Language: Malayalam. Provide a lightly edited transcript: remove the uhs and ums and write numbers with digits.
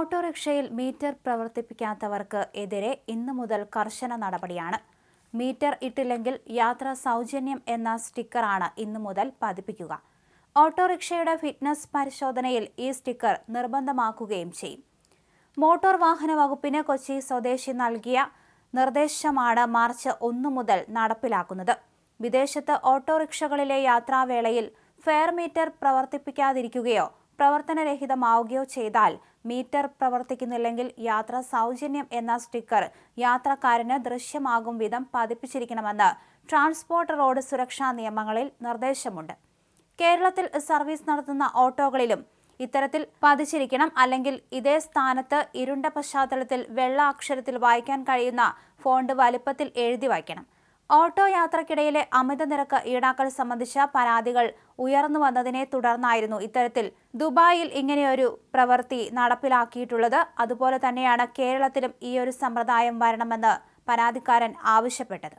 ഓട്ടോറിക്ഷയിൽ മീറ്റർ പ്രവർത്തിപ്പിക്കാത്തവർക്ക് എതിരെ ഇന്നു മുതൽ കർശന നടപടിയാണ്. മീറ്റർ ഇട്ടില്ലെങ്കിൽ യാത്ര സൗജന്യം എന്ന സ്റ്റിക്കറാണ് ഇന്നു മുതൽ പതിപ്പിക്കുക. ഓട്ടോറിക്ഷയുടെ ഫിറ്റ്നസ് പരിശോധനയിൽ ഈ സ്റ്റിക്കർ നിർബന്ധമാക്കുകയും ചെയ്യും. മോട്ടോർ വാഹന വകുപ്പിന് കൊച്ചി സ്വദേശി നൽകിയ നിർദ്ദേശമാണ് മാർച്ച് 1 മുതൽ നടപ്പിലാക്കുന്നത്. വിദേശത്ത് ഓട്ടോറിക്ഷകളിലെ യാത്രാവേളയിൽ ഫെയർ മീറ്റർ പ്രവർത്തിപ്പിക്കാതിരിക്കുകയോ പ്രവർത്തനരഹിതമാവുകയോ ചെയ്താൽ മീറ്റർ പ്രവർത്തിക്കുന്നില്ലെങ്കിൽ യാത്ര സൗജന്യം എന്ന സ്റ്റിക്കർ യാത്രക്കാരന് ദൃശ്യമാകും വിധം പതിപ്പിച്ചിരിക്കണമെന്ന് ട്രാൻസ്പോർട്ട് റോഡ് സുരക്ഷാ നിയമങ്ങളിൽ നിർദ്ദേശമുണ്ട്. കേരളത്തിൽ സർവീസ് നടത്തുന്ന ഓട്ടോകളിലും ഇത്തരത്തിൽ പതിച്ചിരിക്കണം. അല്ലെങ്കിൽ ഇതേ സ്ഥാനത്ത് ഇരുണ്ട പശ്ചാത്തലത്തിൽ വെള്ള അക്ഷരത്തിൽ വായിക്കാൻ കഴിയുന്ന ഫോണ്ട് വലിപ്പത്തിൽ എഴുതി വയ്ക്കണം. ഓട്ടോ യാത്രക്കിടയിലെ അമിത നിരക്ക് ഈടാക്കൽ സംബന്ധിച്ച പരാതികൾ ഉയർന്നു വന്നതിനെ തുടർന്നായിരുന്നു ഇത്തരത്തിൽ ദുബായിൽ ഇങ്ങനെയൊരു പ്രവൃത്തി നടപ്പിലാക്കിയിട്ടുള്ളത്. അതുപോലെ തന്നെയാണ് കേരളത്തിലും ഈ ഒരു സമ്പ്രദായം വരണമെന്ന് പരാതിക്കാരൻ ആവശ്യപ്പെട്ടത്.